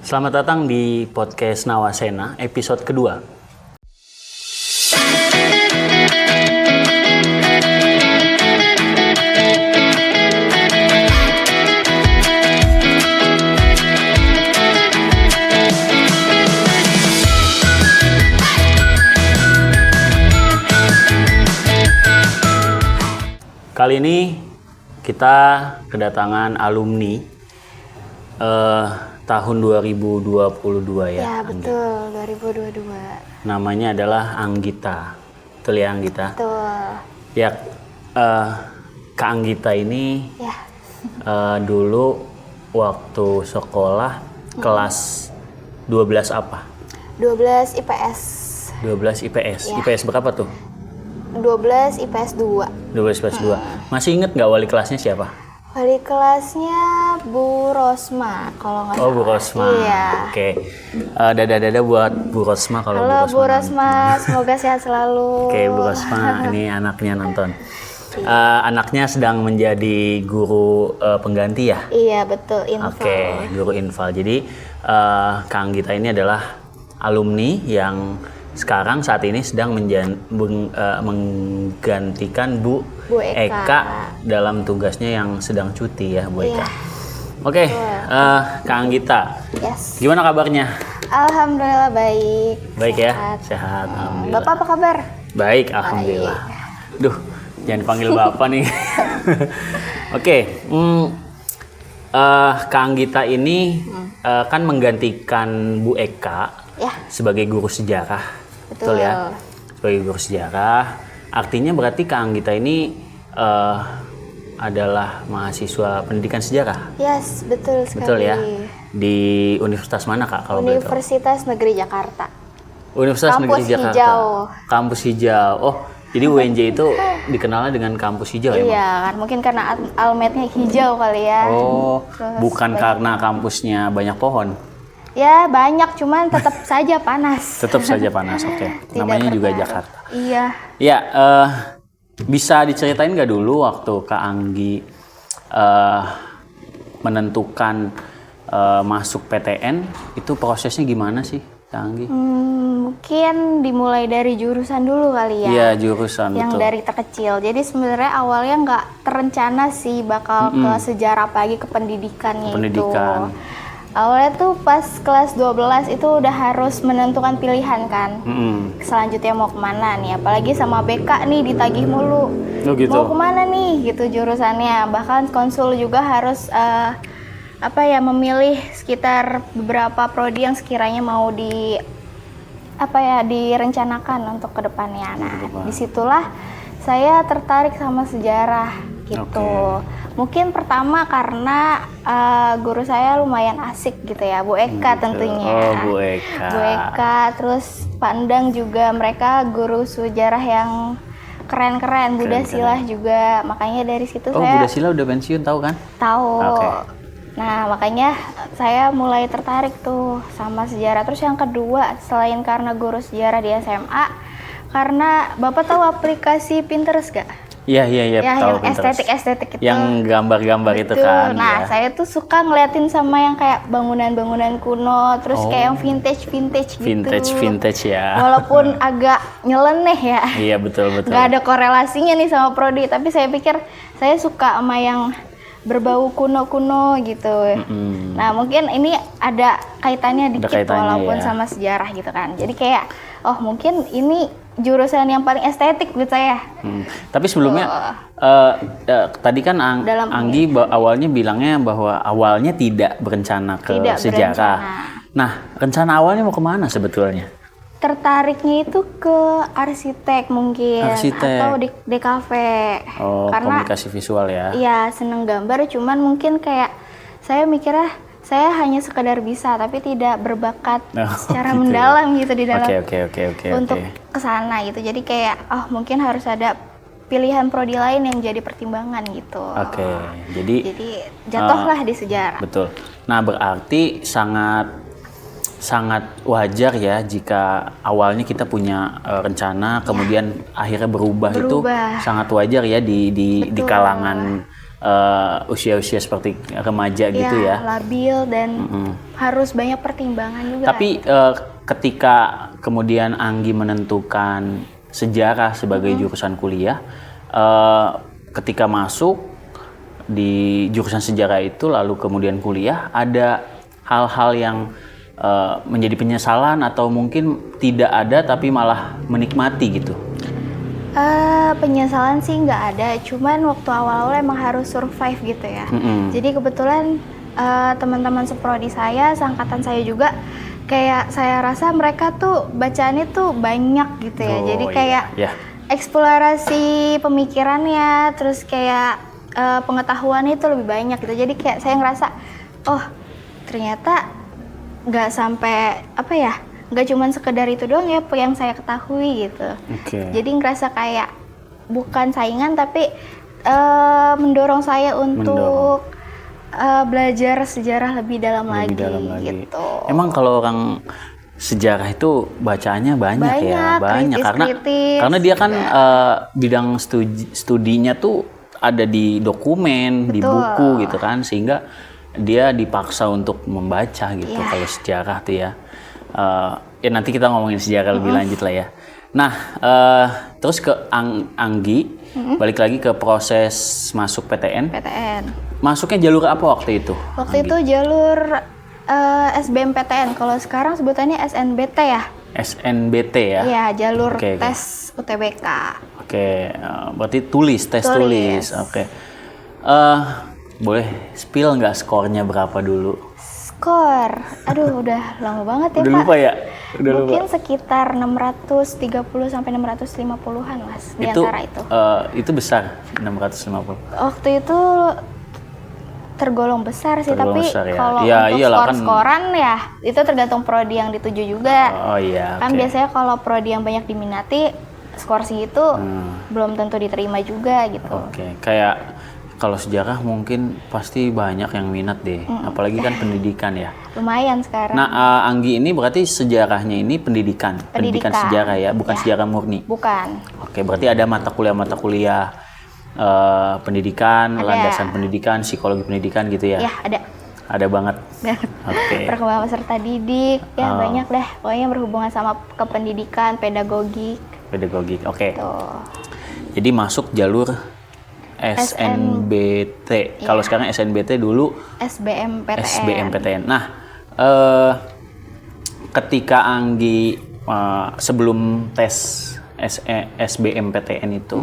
Selamat datang di podcast Nawasena episode kedua. Kali ini kita kedatangan alumni tahun 2022 ya. Ya betul, 2022. Namanya adalah Anggita. Betul ya Anggita? Betul. Ya, Kak Anggita ini Ya. dulu waktu sekolah kelas 12 apa? 12 IPS. 12 IPS. Ya. IPS berapa tuh? 12 IPS 2. 12 IPS 2. Masih inget nggak wali kelasnya siapa? Wali kelasnya Bu Rosma kalau nggak salah. Oh, Bu Rosma. Iya. Oke. Dada-dada buat Bu Rosma kalau Halo Bu Bu Rosma. Rosma, semoga sehat selalu. Oke, Bu Rosma, ini anaknya nonton. Anaknya sedang menjadi guru pengganti ya? Iya betul, info. Oke, guru infal. Jadi Kak Anggita ini adalah alumni yang sekarang saat ini sedang menggantikan Bu Eka dalam tugasnya yang sedang cuti ya, Bu Eka. Iya. Oke, Kak Anggita, Yes. gimana kabarnya? Alhamdulillah baik. Baik Sehat. ya, sehat. Alhamdulillah. Bapak apa kabar? Baik, alhamdulillah. Duh, jangan panggil bapak nih. Oke, Kak Anggita ini kan menggantikan Bu Eka Ya. sebagai guru sejarah. Betul Betul. ya? Sebagai guru sejarah. Artinya berarti Kak Anggita ini adalah mahasiswa pendidikan sejarah. Yes, betul sekali. Betul ya? Di universitas mana Kak kalau boleh tahu? Universitas Negeri Jakarta. Universitas Kampus Negeri Jakarta. Hijau. Kampus Hijau. Oh, jadi UNJ itu dikenalnya dengan kampus hijau ya? Iya kan, mungkin karena almetnya hijau kali ya. Oh, Terus bukan karena kampusnya banyak pohon. Ya banyak, cuman tetap saja panas. Tetap saja panas. Oke. Tidak Namanya juga berpengaruh. Jakarta. Iya. Ya, bisa diceritain nggak dulu waktu Kak Anggi menentukan masuk PTN itu prosesnya gimana sih, Kak Anggi? Mungkin dimulai dari jurusan dulu kali ya. Iya, jurusan Yang betul. dari terkecil. Jadi sebenarnya awalnya nggak terencana sih bakal ke sejarah apalagi ke pendidikannya Pendidikan. itu. Awalnya tuh pas kelas 12 itu udah harus menentukan pilihan kan. Selanjutnya mau kemana nih, apalagi sama BK nih ditagih mulu. Oh, gitu. Mau kemana nih gitu jurusannya. Bahkan konsul juga harus memilih sekitar beberapa prodi yang sekiranya mau direncanakan untuk kedepannya. Nah, disitulah saya tertarik sama sejarah gitu. Oke. Mungkin pertama karena guru saya lumayan asik gitu ya, Bu Eka tentunya. Oh, Bu Eka. Bu Eka, terus Pandang juga, mereka guru sejarah yang keren-keren. Buddha Silah juga, makanya dari situ Oh, saya Buddha Silah udah pensiun tahu kan? tahu. Oke. Nah, makanya saya mulai tertarik tuh sama sejarah. Terus yang kedua, selain karena guru sejarah di SMA, karena Bapak tahu aplikasi Pinterest gak? Iya, Ya, tahu yang Pinterest. estetik itu. Yang gambar-gambar itu Betul. kan. Nah, ya. saya tuh suka ngeliatin sama yang kayak bangunan-bangunan kuno, terus kayak yang vintage gitu. Vintage ya. Walaupun agak nyeleneh ya. Iya, betul. Nggak ada korelasinya nih sama prodi, tapi saya pikir saya suka sama yang berbau kuno-kuno gitu. Nah, mungkin ini ada kaitannya dikit walaupun ya. sama sejarah gitu kan. Jadi kayak, oh mungkin ini jurusan yang paling estetik buat saya. Tapi sebelumnya tadi kan Anggi awalnya bilangnya bahwa awalnya tidak berencana ke Tidak sejarah. berencana. Nah, rencana awalnya mau kemana sebetulnya? Tertariknya itu ke arsitek mungkin, Arsitek. atau di DKV. Oh, Karena komunikasi visual ya. iya seneng gambar, cuman mungkin kayak saya mikirnya saya hanya sekedar bisa tapi tidak berbakat Oh, secara gitu. mendalam gitu di dalam Oke. untuk kesana gitu. Jadi kayak mungkin harus ada pilihan prodi lain yang jadi pertimbangan gitu. Oke, jadi jatuhlah di sejarah. betul. Nah, berarti sangat wajar ya jika awalnya kita punya rencana kemudian akhirnya berubah itu sangat wajar ya di kalangan usia-usia seperti remaja gitu ya. Labil dan harus banyak pertimbangan juga. Tapi ketika kemudian Anggi menentukan sejarah sebagai jurusan kuliah, ketika masuk di jurusan sejarah itu lalu kemudian kuliah, ada hal-hal yang menjadi penyesalan atau mungkin tidak ada tapi malah menikmati gitu? Penyesalan sih nggak ada, cuman waktu awal-awal emang harus survive gitu ya. Jadi kebetulan teman-teman seprodi saya, seangkatan saya juga, kayak saya rasa mereka tuh bacaannya tuh banyak gitu ya. Jadi kayak eksplorasi pemikirannya, terus kayak pengetahuannya itu lebih banyak gitu. Jadi kayak saya ngerasa, oh ternyata nggak sampai nggak cuma sekedar itu doang ya yang saya ketahui gitu. Jadi ngerasa kayak bukan saingan tapi mendorong saya untuk belajar sejarah lebih dalam lagi gitu. Emang kalau orang sejarah itu bacaannya banyak ya, karena dia kan bidang studinya tuh ada di dokumen, di buku gitu kan, sehingga dia dipaksa untuk membaca gitu. Kalau sejarah tuh ya. Ya nanti kita ngomongin sejarah lebih lanjut lah ya. Nah, terus ke Anggi, balik lagi ke proses masuk PTN. Masuknya jalur apa waktu itu? Waktu itu jalur SBMPTN. Kalau sekarang sebutannya SNBT ya. SNBT ya? Iya, jalur tes UTBK. Berarti tes tulis. Boleh spill nggak skornya berapa dulu? Skor, aduh udah lama banget ya udah Pak. Lupa ya? Mungkin sekitar 630 sampai 650-an Mas, di antara itu. Itu besar, 650? Waktu itu tergolong besar sih, tapi besar, ya. kalau untuk skor-skoran ya itu tergantung prodi yang dituju juga. Kan biasanya kalau prodi yang banyak diminati, skor segitu belum tentu diterima juga gitu. Kayak kalau sejarah mungkin pasti banyak yang minat deh, apalagi kan pendidikan ya. Lumayan sekarang. Nah, Anggi ini berarti sejarahnya ini pendidikan sejarah ya, bukan sejarah murni. Bukan. Berarti ada mata kuliah pendidikan, landasan pendidikan, psikologi pendidikan gitu ya? Iya, ada. Ada banget. Perkembangan peserta didik, ya banyak deh. Pokoknya berhubungan sama kependidikan, pedagogik. Jadi masuk jalur SNBT. Kalau sekarang SNBT, dulu SBMPTN. Nah, ketika Anggi sebelum tes SBMPTN itu,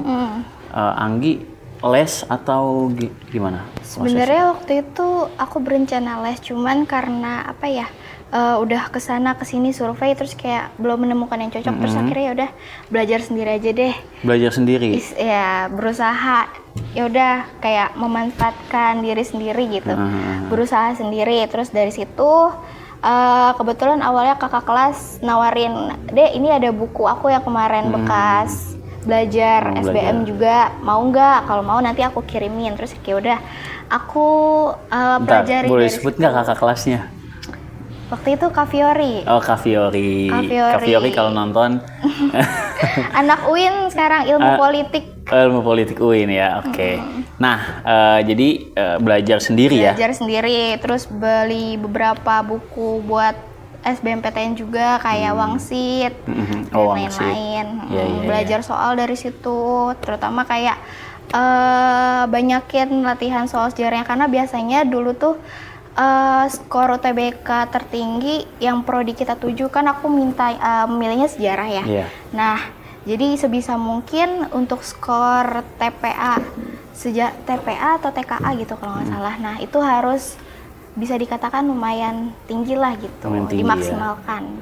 Anggi les atau gimana? Sebenarnya waktu itu aku berencana les, cuman karena udah kesana kesini survei terus kayak belum menemukan yang cocok, terus akhirnya ya udah belajar sendiri aja deh. Belajar sendiri? Ya berusaha, ya udah kayak memanfaatkan diri sendiri gitu. Berusaha sendiri, terus dari situ kebetulan awalnya kakak kelas nawarin, "Dek, ini ada buku aku yang kemarin bekas belajar SBM juga, mau nggak? Kalau mau nanti aku kirimin." Terus kayak udah aku pelajari. Boleh sebut nggak kakak kelasnya? Waktu itu Kak Fiori. Kak Fiori kalau nonton. Anak UIN sekarang, ilmu politik. Ilmu politik UIN ya, Nah, jadi belajar sendiri ya? Belajar sendiri, terus beli beberapa buku buat SBMPTN juga, kayak Wangsit, dan lain-lain. Belajar soal dari situ, terutama kayak banyakin latihan soal sejarahnya, karena biasanya dulu tuh skor UTBK tertinggi yang prodi kita tuju kan aku memilihnya sejarah ya. Nah, jadi sebisa mungkin untuk skor TPA atau TKA gitu kalau nggak salah. Nah, itu harus bisa dikatakan lumayan tinggi lah gitu, dimaksimalkan.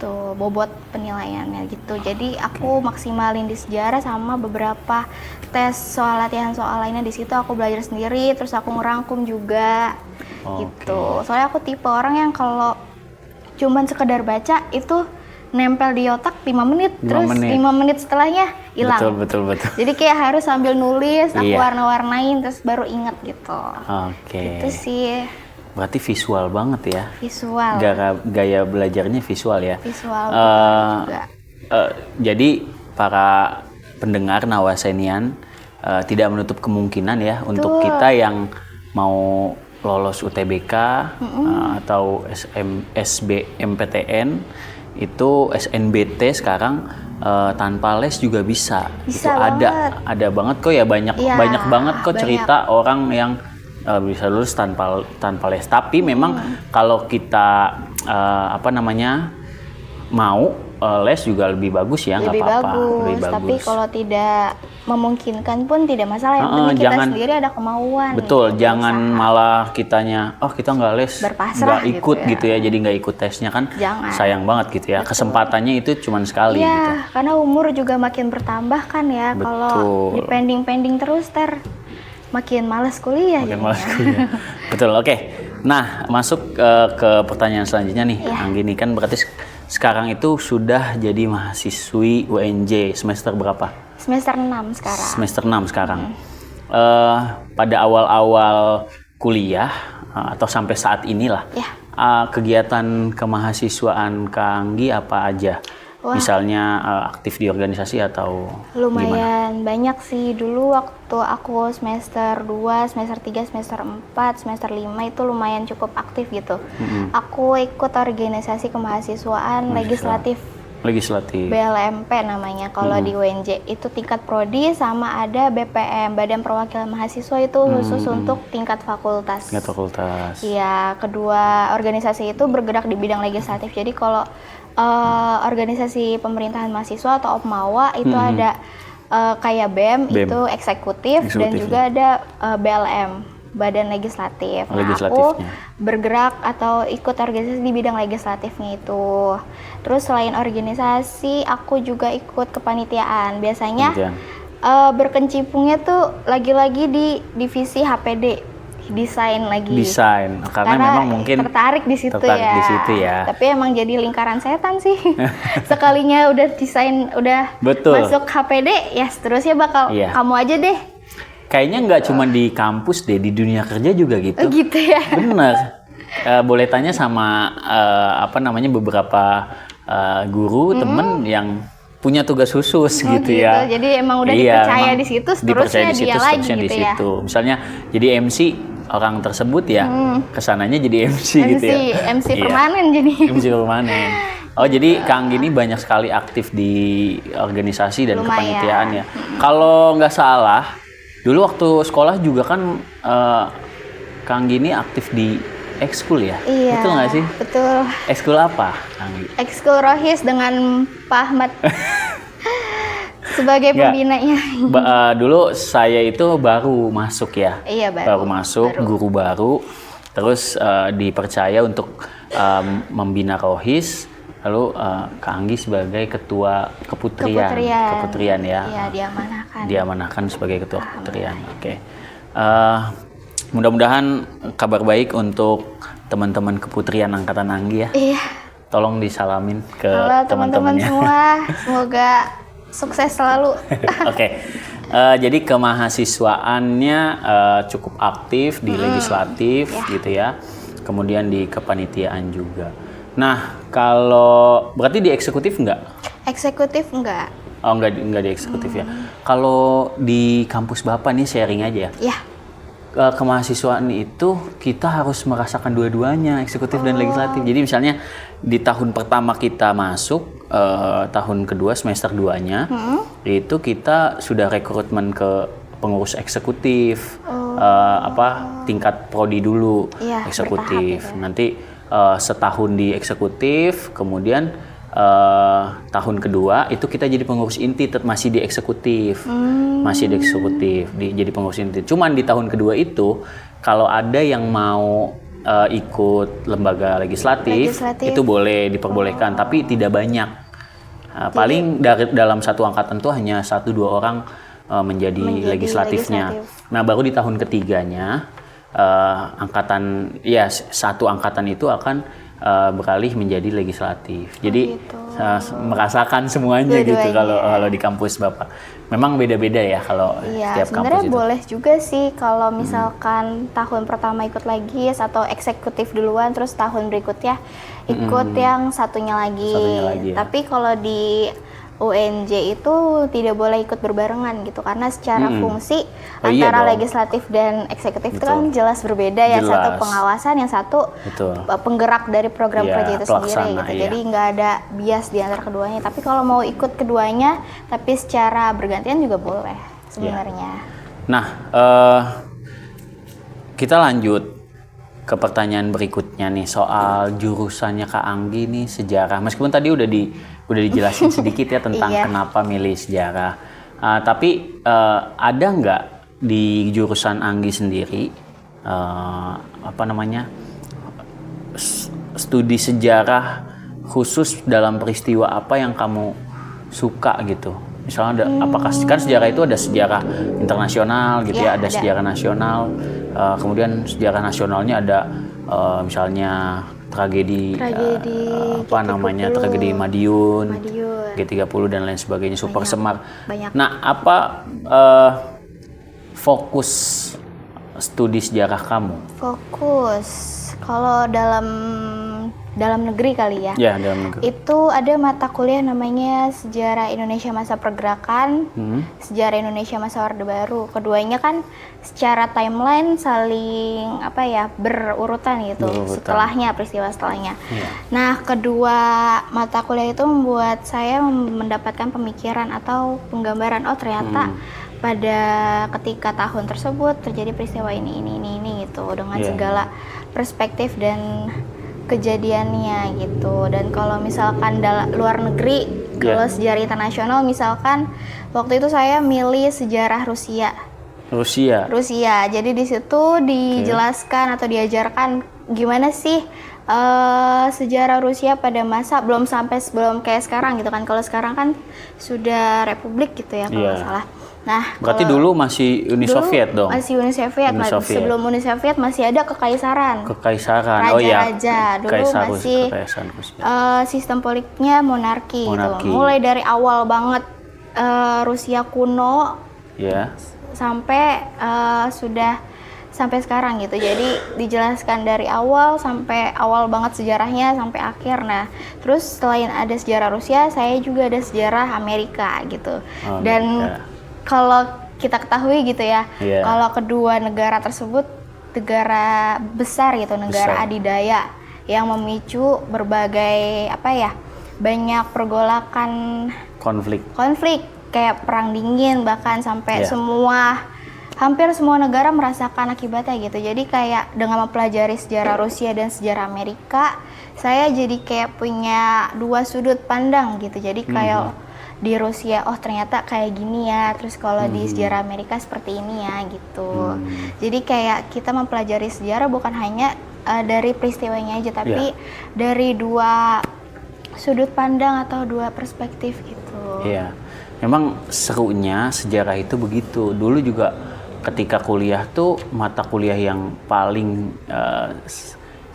Tuh bobot penilaiannya gitu. Jadi aku maksimalin di sejarah sama beberapa tes soal latihan soal lainnya di situ aku belajar sendiri, terus aku ngerangkum juga. Gitu. Soalnya aku tipe orang yang kalau cuman sekedar baca itu nempel di otak 5 menit, terus 5 menit setelahnya hilang. Betul. Jadi kayak harus sambil nulis, aku warna-warnain terus baru inget gitu. Itu sih. Berarti visual banget ya? Visual. Gaya belajarnya visual ya? Visual juga. Jadi para pendengar Nawasenian, tidak menutup kemungkinan ya untuk kita yang mau lolos UTBK atau SBMPTN itu SNBT sekarang tanpa les juga bisa. Itu ada banget kok ya, banyak banget kok cerita orang yang bisa lulus tanpa les. Tapi memang kalau kita mau les juga lebih bagus ya, nggak apa-apa. Lebih bagus. Tapi kalau tidak memungkinkan pun tidak masalah. Yang penting kita sendiri ada kemauan. Betul, gitu, jangan malah kitanya, kita nggak les, nggak ikut gitu ya. Jadi nggak ikut tesnya kan, sayang banget gitu ya. Betul. Kesempatannya itu cuma sekali. Iya, gitu. Karena umur juga makin bertambah kan ya. Kalau dipending terus makin malas kuliah. Betul, oke. Nah, masuk ke pertanyaan selanjutnya nih, Anggi nih kan berarti sekarang itu sudah jadi mahasiswi UNJ semester berapa? Semester 6 sekarang. Semester 6 sekarang. Pada awal-awal kuliah atau sampai saat inilah, kegiatan kemahasiswaan Kak Anggi apa aja? Misalnya aktif di organisasi atau lumayan banyak sih. Dulu waktu aku semester 2, semester 3, semester 4, semester 5 itu lumayan cukup aktif gitu. Aku ikut organisasi kemahasiswaan legislatif. BLMP namanya kalau di UNJ. Itu tingkat prodi sama ada BPM, Badan Perwakilan Mahasiswa, itu khusus untuk tingkat fakultas. Iya, kedua organisasi itu bergerak di bidang legislatif. Jadi kalau organisasi pemerintahan mahasiswa atau OPMAWA itu ada kayak BEM itu eksekutif dan juga ada BLM, Badan Legislatif. Nah, aku bergerak atau ikut organisasi di bidang legislatifnya itu. Terus selain organisasi, aku juga ikut kepanitiaan. Biasanya berkecimpungnya tuh lagi-lagi di divisi HPD. Desain, karena memang mungkin tertarik di situ ya. Tapi emang jadi lingkaran setan sih. Sekalinya udah desain, udah masuk HPD, ya seterusnya bakal kamu aja deh. Kayaknya nggak cuma di kampus deh, di dunia kerja juga gitu. Gitu ya. Bener. Boleh tanya sama beberapa guru, temen yang punya tugas khusus gitu ya. Jadi emang udah dipercaya di situ, seterusnya dia lagi gitu ya. Misalnya jadi MC orang tersebut ya, kesananya jadi MC gitu ya. MC permanen jadi. MC permanen. Oh, jadi Kang Anggi ini banyak sekali aktif di organisasi dan kepanitiaan ya. Kalau nggak salah, dulu waktu sekolah juga kan Kang Anggi ini aktif di ekskul ya? Iya. Betul nggak sih? Betul. Ekskul apa, Anggi? Ekskul Rohis dengan Pak Ahmad sebagai pembinanya. Dulu saya itu baru masuk ya. Iya, baru masuk, guru baru. Terus dipercaya untuk membina Rohis. Lalu Kak Anggi sebagai ketua keputrian ya. Iya, diamanahkan sebagai ketua keputrian. Oke. Mudah-mudahan kabar baik untuk teman-teman keputrian angkatan Anggi ya. Iya. Tolong disalamin ke teman-teman semua. Semoga sukses selalu. Oke. Jadi kemahasiswaannya cukup aktif di legislatif gitu ya. Kemudian di kepanitiaan juga. Nah, kalau berarti di eksekutif enggak? Eksekutif enggak. Oh, enggak di eksekutif ya. Kalau di kampus Bapak nih sharing aja ya. Iya. Kemahasiswaan itu kita harus merasakan dua-duanya, eksekutif dan legislatif. Jadi misalnya di tahun pertama kita masuk, tahun kedua semester 2-nya, itu kita sudah rekrutmen ke pengurus eksekutif, tingkat prodi dulu, eksekutif. Bertahap, Nanti setahun di eksekutif, kemudian tahun kedua itu kita jadi pengurus inti, masih di eksekutif, jadi pengurus inti. Cuman di tahun kedua itu kalau ada yang mau ikut lembaga legislatif itu boleh diperbolehkan, tapi tidak banyak. Paling dalam satu angkatan tuh hanya 1-2 orang menjadi legislatifnya. Nah, baru di tahun ketiganya satu angkatan itu akan beralih menjadi legislatif. Jadi merasakan semuanya gitu kalau di kampus Bapak. Memang beda-beda ya kalau setiap kampus itu. Sebenarnya boleh juga sih kalau misalkan tahun pertama ikut legis atau eksekutif duluan, terus tahun berikutnya ikut yang satunya lagi. Ya. Tapi kalau di UNJ itu tidak boleh ikut berbarengan gitu karena secara fungsi antara legislatif dan eksekutif itu kan jelas berbeda ya. Satu pengawasan, yang satu penggerak dari program kerja itu sendiri gitu. Jadi nggak ada bias di antara keduanya. Tapi kalau mau ikut keduanya tapi secara bergantian juga boleh sebenarnya. Nah, kita lanjut ke pertanyaan berikutnya nih soal jurusannya Kak Anggi nih sejarah. Meskipun tadi udah dijelasin sedikit ya tentang kenapa milih sejarah. Tapi ada nggak di jurusan Anggi sendiri studi sejarah khusus dalam peristiwa apa yang kamu suka gitu? Misalnya apakah kan sejarah itu ada sejarah internasional gitu ya, ada sejarah nasional. Kemudian sejarah nasionalnya ada misalnya tragedi tragedi Madiun, G30 dan lain sebagainya, Super Semar. Nah, apa fokus studi sejarah kamu? Fokus kalau dalam negeri kali ya. Ya, dalam negeri. Itu ada mata kuliah namanya Sejarah Indonesia Masa Pergerakan, Sejarah Indonesia Masa Orde Baru. Keduanya kan secara timeline saling berurutan gitu. Setelahnya, peristiwa setelahnya. Nah, kedua mata kuliah itu membuat saya mendapatkan pemikiran atau penggambaran, oh ternyata pada ketika tahun tersebut terjadi peristiwa ini gitu, dengan segala perspektif dan kejadiannya gitu. Dan kalau misalkan luar negeri, kalau sejarah internasional misalkan waktu itu saya milih sejarah Rusia. Jadi di situ dijelaskan atau diajarkan gimana sih sejarah Rusia pada masa belum kayak sekarang gitu kan. Kalau sekarang kan sudah republik gitu ya kalau nggak salah. Nah, berarti dulu masih Uni Soviet dong? Masih Uni Soviet. Sebelum Uni Soviet masih ada kekaisaran. Raja-raja. Dulu masih sistem politiknya monarki. Gitu. Mulai dari awal banget Rusia kuno sampai sampai sekarang gitu. Jadi dijelaskan dari awal sampai awal banget sejarahnya sampai akhir. Nah, terus selain ada sejarah Rusia, saya juga ada sejarah Amerika gitu. Dan kalau kita ketahui gitu ya, kalau kedua negara tersebut negara besar gitu, negara adidaya yang memicu berbagai banyak pergolakan, konflik kayak perang dingin, bahkan sampai hampir semua negara merasakan akibatnya gitu. Jadi kayak dengan mempelajari sejarah Rusia dan sejarah Amerika, saya jadi kayak punya dua sudut pandang gitu. Jadi kayak di Rusia, oh ternyata kayak gini ya, terus kalau di sejarah Amerika seperti ini ya gitu. Jadi kayak kita mempelajari sejarah bukan hanya dari peristiwanya aja, tapi dari dua sudut pandang atau dua perspektif gitu. Iya, memang serunya sejarah itu begitu. Dulu juga ketika kuliah tuh mata kuliah yang paling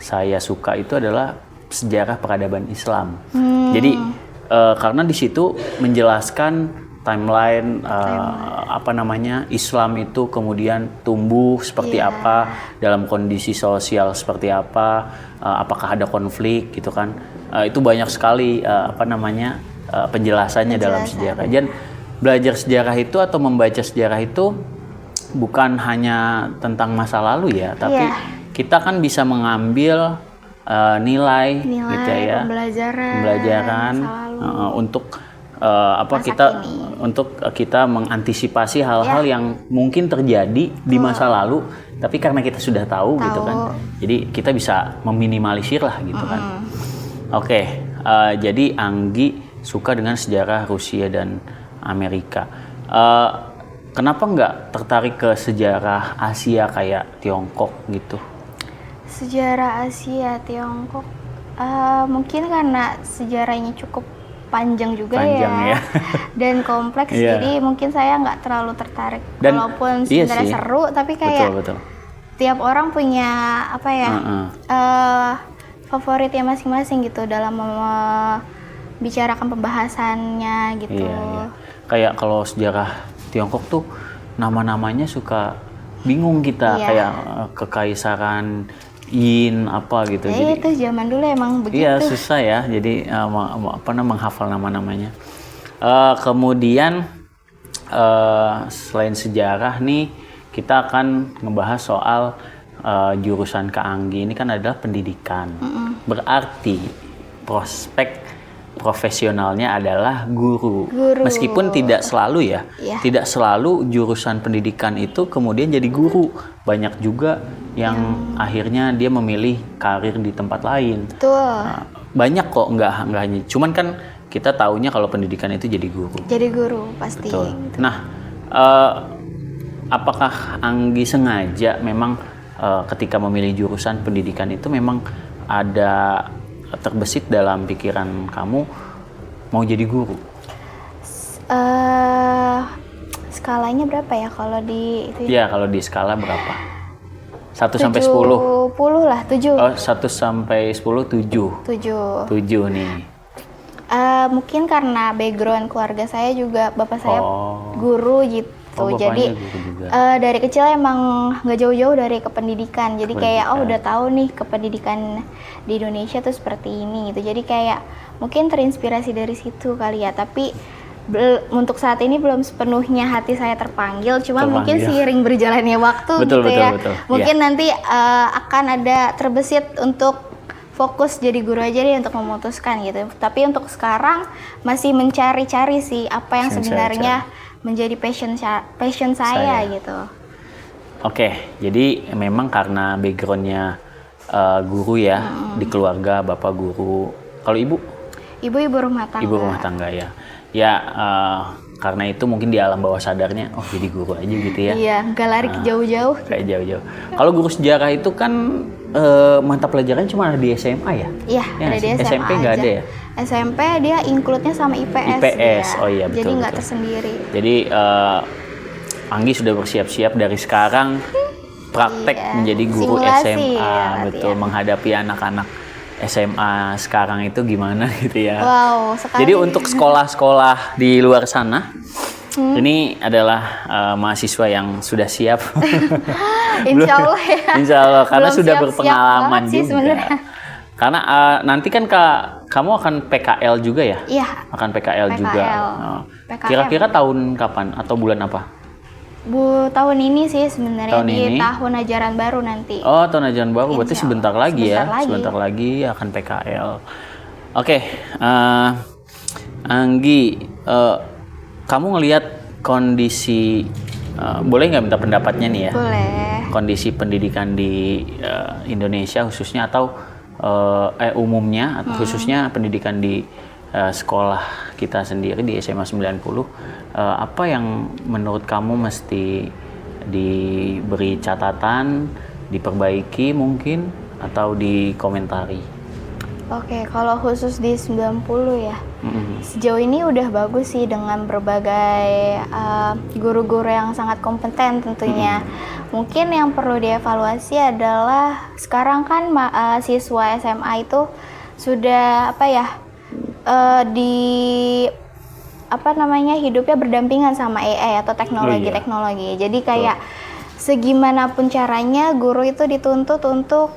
saya suka itu adalah sejarah peradaban Islam. Jadi karena di situ menjelaskan timeline Islam itu kemudian tumbuh seperti apa, dalam kondisi sosial seperti apa, apakah ada konflik gitu kan. Itu banyak sekali penjelasannya dalam sejarah. Dan belajar sejarah itu atau membaca sejarah itu bukan hanya tentang masa lalu ya, tapi kita kan bisa mengambil nilai gitu ya, pembelajaran untuk kita mengantisipasi hal-hal yang mungkin terjadi di masa lalu, tapi karena kita sudah tahu gitu kan, jadi kita bisa meminimalisir lah gitu kan. Oke, jadi Anggi suka dengan sejarah Rusia dan Amerika. Kenapa nggak tertarik ke sejarah Asia kayak Tiongkok gitu? Sejarah Asia, Tiongkok, mungkin karena sejarahnya cukup panjang juga ya. Dan kompleks, jadi mungkin saya nggak terlalu tertarik. Dan, walaupun sebenarnya seru, tapi kayak tiap orang punya favoritnya masing-masing gitu dalam membicarakan pembahasannya gitu. Kayak kalau sejarah Tiongkok tuh nama-namanya suka bingung kita, kayak kekaisaran Yin apa gitu. Jadi itu zaman dulu emang begitu. Iya, susah ya. Jadi menghafal nama-namanya. Kemudian selain sejarah nih, kita akan ngebahas soal jurusan Kak Anggi ini kan adalah pendidikan. Berarti prospek profesionalnya adalah guru. Meskipun tidak selalu ya, tidak selalu jurusan pendidikan itu kemudian jadi guru. Banyak juga yang akhirnya dia memilih karir di tempat lain. Betul. Banyak kok, nggak hanya. Cuman kan kita taunya kalau pendidikan itu jadi guru. Jadi guru pasti. Betul. Nah, apakah Anggi sengaja memang ketika memilih jurusan pendidikan itu memang ada terbesit dalam pikiran kamu mau jadi guru? Skalanya berapa ya kalau di itu? Ya, kalau di skala berapa? 1 sampai 10. 10 lah, 7. Oh, 1 sampai 10 7. 7. 7 nih. Mungkin karena background keluarga saya juga bapak saya guru gitu. Jadi dari kecil emang nggak jauh-jauh dari kependidikan. Jadi kayak udah tahu nih kependidikan di Indonesia tuh seperti ini gitu. Jadi kayak mungkin terinspirasi dari situ kali ya. Tapi untuk saat ini belum sepenuhnya hati saya terpanggil. Cuma mungkin seiring berjalannya waktu betul. Mungkin nanti akan ada terbesit untuk fokus jadi guru aja deh untuk memutuskan gitu. Tapi untuk sekarang masih mencari-cari sih apa yang sebenarnya menjadi passion saya gitu. Oke, jadi memang karena backgroundnya guru ya, di keluarga bapak guru. Kalau ibu? Ibu rumah tangga. Ibu rumah tangga ya. Ya karena itu mungkin di alam bawah sadarnya, jadi guru aja gitu ya. Iya, nggak lari jauh-jauh. Kayak jauh-jauh. Kalau guru sejarah itu kan mata pelajarannya cuma ada di SMA ya? Iya, ada di SMA SMP nggak ada ya? SMP dia include-nya sama IPS. IPS, ya. Oh iya betul. Jadi nggak tersendiri. Jadi Anggi sudah bersiap-siap dari sekarang praktek menjadi guru simulasi, SMA, betul, menghadapi anak-anak SMA sekarang itu gimana gitu ya. Wow, sekali. Jadi untuk sekolah-sekolah di luar sana, ini adalah mahasiswa yang sudah siap. Insya Allah ya. Insya Allah, karena belum sudah berpengalaman sih, juga. sebenarnya. Karena nanti kan kamu akan PKL juga ya? Iya. Akan PKL juga. Kira-kira tahun kapan atau bulan apa? Tahun ini sih sebenarnya tahun ajaran baru nanti. Oh, tahun ajaran baru, berarti sebentar lagi. Sebentar lagi akan PKL. Oke, Anggi, kamu ngelihat kondisi, boleh nggak minta pendapatnya nih ya? Boleh. Kondisi pendidikan di Indonesia khususnya atau umumnya, atau khususnya pendidikan di sekolah kita sendiri di SMA 90, apa yang menurut kamu mesti diberi catatan, diperbaiki mungkin, atau dikomentari? Oke, kalau khusus di 90 ya, sejauh ini udah bagus sih dengan berbagai guru-guru yang sangat kompeten tentunya. Mungkin yang perlu dievaluasi adalah sekarang kan siswa SMA itu sudah hidupnya berdampingan sama AI atau teknologi. Jadi kayak segimanapun caranya guru itu dituntut untuk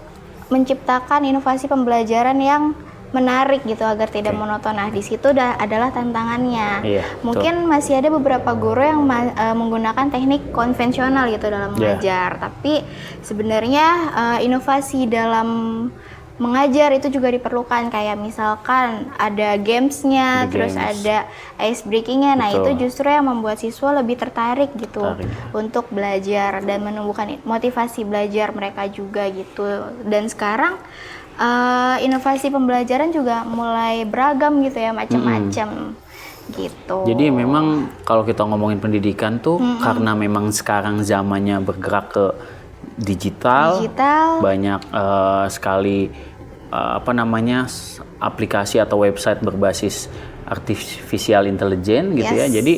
menciptakan inovasi pembelajaran yang menarik gitu agar tidak monoton. Nah, di situ adalah tantangannya. Mungkin masih ada beberapa guru yang menggunakan teknik konvensional gitu dalam mengajar, tapi sebenarnya inovasi dalam mengajar itu juga diperlukan, kayak misalkan ada gamesnya, terus ada ice breakingnya. Nah, itu justru yang membuat siswa lebih tertarik gitu untuk belajar dan menumbuhkan motivasi belajar mereka juga gitu. Dan sekarang inovasi pembelajaran juga mulai beragam gitu ya, macam-macam gitu. Jadi memang kalau kita ngomongin pendidikan tuh karena memang sekarang zamannya bergerak ke digital. Banyak sekali aplikasi atau website berbasis artificial intelligence gitu ya. Jadi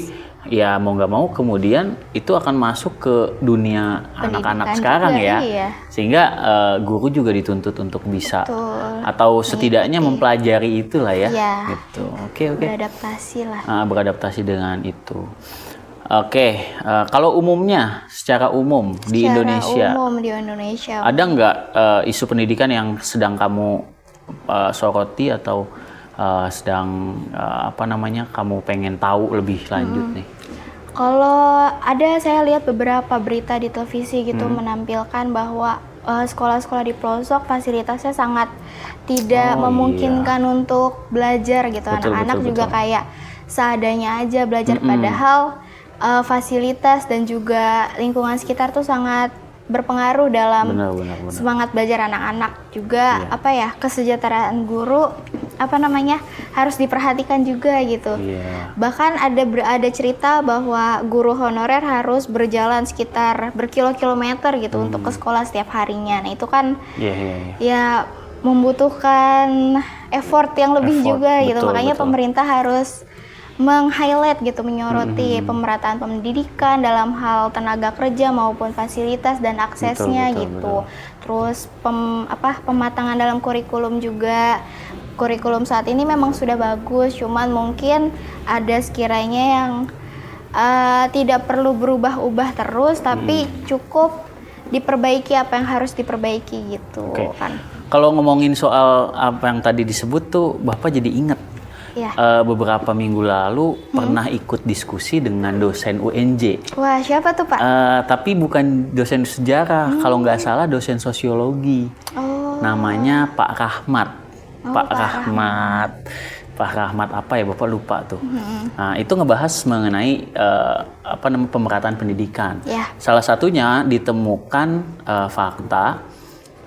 ya mau nggak mau kemudian itu akan masuk ke dunia anak-anak sekarang ya. Sehingga guru juga dituntut untuk bisa atau setidaknya mempelajari itulah ya. Gitu. Oke. Beradaptasi lah. Beradaptasi dengan itu. Oke, kalau umumnya, secara umum di Indonesia, ada nggak isu pendidikan yang sedang kamu soroti atau sedang kamu pengen tahu lebih lanjut nih? Kalau ada, saya lihat beberapa berita di televisi gitu menampilkan bahwa sekolah-sekolah di pelosok fasilitasnya sangat tidak memungkinkan untuk belajar gitu. Anak-anak juga kayak seadanya aja belajar, padahal fasilitas dan juga lingkungan sekitar tuh sangat berpengaruh dalam benar. Semangat belajar anak-anak juga. Kesejahteraan guru harus diperhatikan juga gitu. Bahkan ada cerita bahwa guru honorer harus berjalan sekitar berkilo-kilometer gitu untuk ke sekolah setiap harinya. Nah itu kan ya membutuhkan effort yang lebih juga gitu. Makanya pemerintah harus meng-highlight gitu, menyoroti pemerataan pendidikan dalam hal tenaga kerja maupun fasilitas dan aksesnya gitu. Terus pematangan dalam kurikulum juga. Kurikulum saat ini memang sudah bagus, cuman mungkin ada sekiranya yang tidak perlu berubah-ubah terus, tapi cukup diperbaiki apa yang harus diperbaiki gitu kan. Kalau ngomongin soal apa yang tadi disebut tuh, Bapak jadi ingat. Beberapa minggu lalu pernah ikut diskusi dengan dosen UNJ. Wah, siapa tuh Pak? Tapi bukan dosen sejarah, kalau nggak salah dosen sosiologi. Namanya Pak Rahmat. Pak Rahmat apa ya, Bapak lupa tuh. Nah, itu ngebahas mengenai pemerataan pendidikan. Salah satunya ditemukan fakta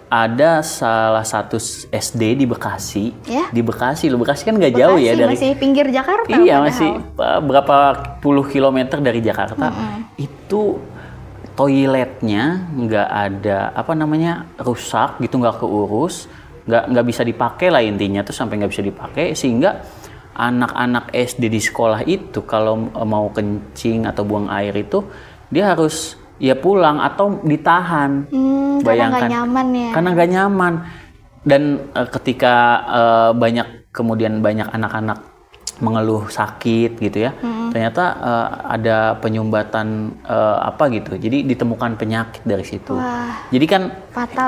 ada salah satu SD di Bekasi. Di Bekasi loh, Bekasi kan nggak jauh ya dari. Masih pinggir Jakarta. Iya, masih berapa puluh kilometer dari Jakarta. Itu toiletnya nggak ada rusak gitu, nggak keurus, nggak bisa dipakai lah intinya tuh, sampai nggak bisa dipakai, sehingga anak-anak SD di sekolah itu kalau mau kencing atau buang air itu dia harus pulang atau ditahan. Bayangkan, karena nggak nyaman ya. Karena nggak nyaman. Dan ketika banyak anak-anak mengeluh sakit gitu ya, ternyata ada penyumbatan gitu. Jadi ditemukan penyakit dari situ. Wah, jadi kan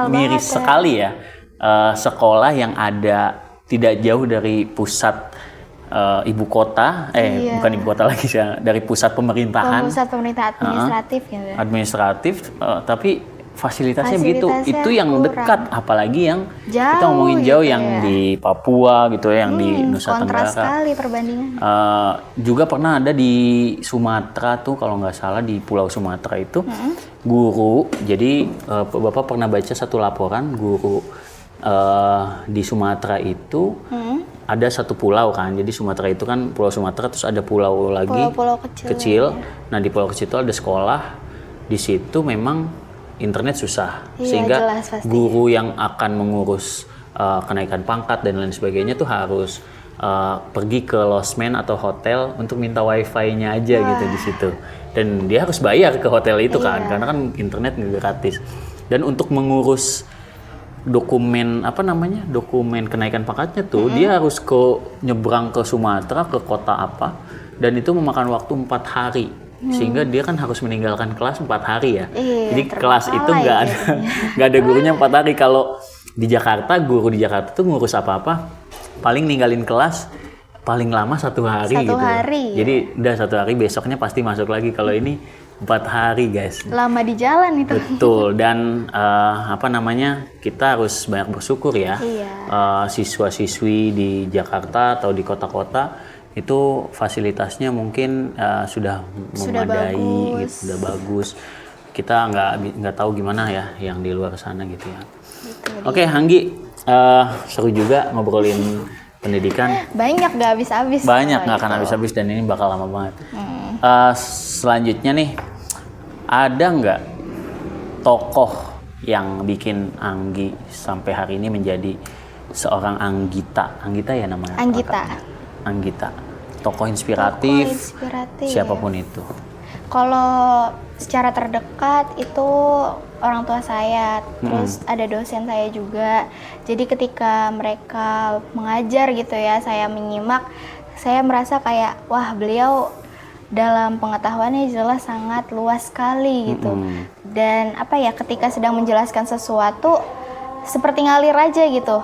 miris sekali ya. Sekolah yang ada tidak jauh dari pusat ibu kota, bukan ibu kota lagi ya, dari pusat pemerintahan. Pusat pemerintah administratif gitu. Administratif, tapi fasilitasnya begitu. Itu yang kurang. Dekat, apalagi yang jauh, kita ngomongin jauh gitu yang di Papua gitu ya, yang di Nusa Tenggara. Kontras sekali perbandingan. Juga pernah ada di Sumatera tuh, kalau nggak salah di Pulau Sumatera itu guru. Jadi Bapak pernah baca satu laporan guru di Sumatera itu. Ada satu pulau kan, jadi Sumatera itu kan Pulau Sumatera, terus ada pulau lagi pulau kecil. Nah di pulau kecil itu ada sekolah, di situ memang internet susah, sehingga guru yang akan mengurus kenaikan pangkat dan lain sebagainya tuh harus pergi ke losmen atau hotel untuk minta wifi-nya aja gitu di situ, dan dia harus bayar ke hotel itu kan, karena kan internet nggak gratis. Dan untuk mengurus dokumen dokumen kenaikan pangkatnya tuh dia harus nyebrang ke Sumatera, ke kota apa, dan itu memakan waktu 4 hari, sehingga dia kan harus meninggalkan kelas 4 hari ya. Jadi kelas itu nggak ada gurunya 4 hari. Kalau di Jakarta, guru di Jakarta tuh ngurus apa-apa paling ninggalin kelas paling lama 1 hari gitu. Jadi udah 1 hari, besoknya pasti masuk lagi. Kalau ini 4 hari guys. Lama di jalan itu. Betul. Dan kita harus banyak bersyukur ya. Siswa-siswi di Jakarta atau di kota-kota itu fasilitasnya mungkin sudah memadai, gitu, sudah bagus. Kita nggak tahu gimana ya yang di luar sana gitu ya. Oke, Hanggi, seru juga ngobrolin pendidikan. Banyak nggak habis-habis. Banyak nggak akan habis-habis, dan ini bakal lama banget. Selanjutnya nih, ada nggak tokoh yang bikin Anggi sampai hari ini menjadi seorang Anggita? Anggita ya namanya? Anggita. Tokoh inspiratif, siapapun itu. Kalau secara terdekat itu orang tua saya, terus ada dosen saya juga. Jadi ketika mereka mengajar gitu ya, saya menyimak, saya merasa kayak wah, beliau dalam pengetahuannya jelas sangat luas sekali gitu. Dan ketika sedang menjelaskan sesuatu seperti ngalir aja gitu.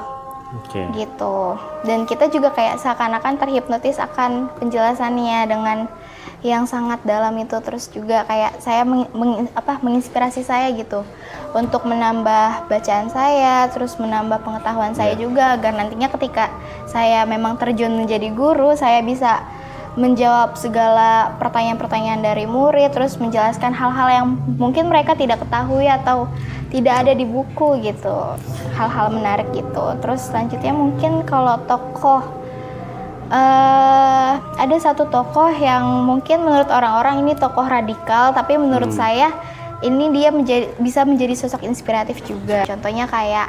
Gitu. Dan kita juga kayak seakan-akan terhipnotis akan penjelasannya dengan yang sangat dalam itu. Terus juga kayak saya menginspirasi saya gitu untuk menambah bacaan saya, terus menambah pengetahuan saya juga, agar nantinya ketika saya memang terjun menjadi guru, saya bisa menjawab segala pertanyaan-pertanyaan dari murid, terus menjelaskan hal-hal yang mungkin mereka tidak ketahui atau tidak ada di buku gitu, hal-hal menarik gitu. Terus selanjutnya mungkin kalau tokoh, ada satu tokoh yang mungkin menurut orang-orang ini tokoh radikal, tapi menurut saya ini dia bisa menjadi sosok inspiratif juga. Contohnya kayak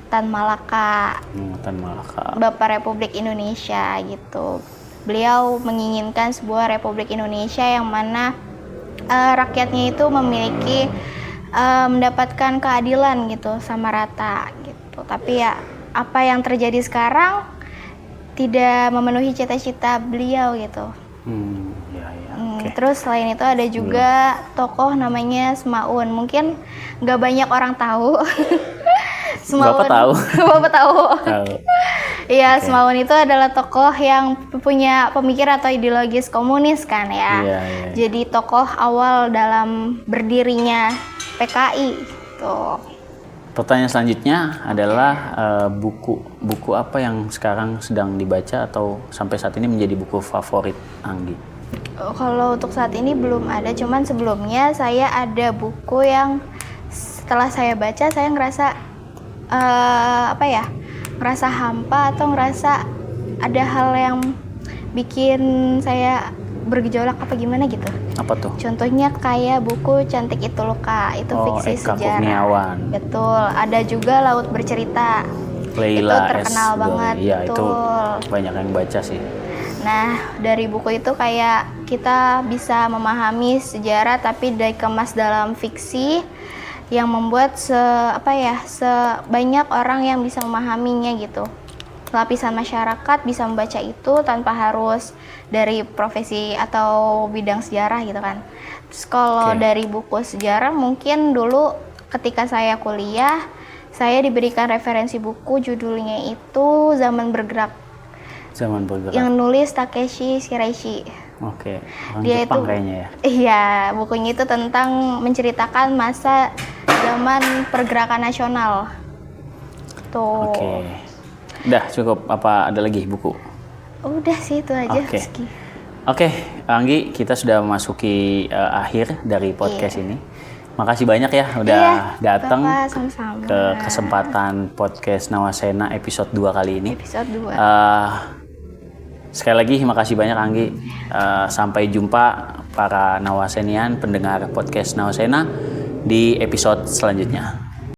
Tan Malaka, Bapak Republik Indonesia gitu. Beliau menginginkan sebuah Republik Indonesia yang mana rakyatnya itu memiliki mendapatkan keadilan gitu, sama rata gitu. Tapi ya apa yang terjadi sekarang tidak memenuhi cita-cita beliau gitu. Terus selain itu ada juga tokoh namanya Semaun. Mungkin nggak banyak orang tahu. Semaun, Bapak tahu? Bapak tahu. Iya, Semaun itu adalah tokoh yang punya pemikiran atau ideologis komunis kan ya. Jadi tokoh awal dalam berdirinya PKI gitu. Pertanyaan selanjutnya adalah buku apa yang sekarang sedang dibaca atau sampai saat ini menjadi buku favorit Anggi? Kalau untuk saat ini belum ada, cuman sebelumnya saya ada buku yang setelah saya baca saya ngerasa ngerasa hampa atau ngerasa ada hal yang bikin saya bergejolak apa gimana gitu. Apa tuh? Contohnya kayak buku Cantik Itu Luka, itu fiksi Eka sejarah. Kurniawan. Betul. Ada juga Laut Bercerita. Leila itu terkenal banget. Iya, betul. Itu banyak yang baca sih. Nah, dari buku itu kayak kita bisa memahami sejarah tapi dikemas dalam fiksi yang membuat sebanyak orang yang bisa memahaminya gitu. Lapisan masyarakat bisa membaca itu tanpa harus dari profesi atau bidang sejarah gitu kan. Terus kalau dari buku sejarah mungkin dulu ketika saya kuliah, saya diberikan referensi buku judulnya itu Zaman Bergerak. Zaman Bergerak. Yang nulis Takeshi Shiraishi. Orang Dia Jepang itu, kayaknya ya. Iya, bukunya itu tentang menceritakan masa zaman pergerakan nasional. Tuh. Udah cukup, apa ada lagi buku? Udah sih itu aja. Anggi, kita sudah memasuki akhir dari podcast ini. Makasih banyak ya udah datang ke kesempatan podcast Nawasena episode 2 kali ini. Episode 2. Sekali lagi makasih banyak Anggi. Sampai jumpa para Nawasenian pendengar podcast Nawasena di episode selanjutnya.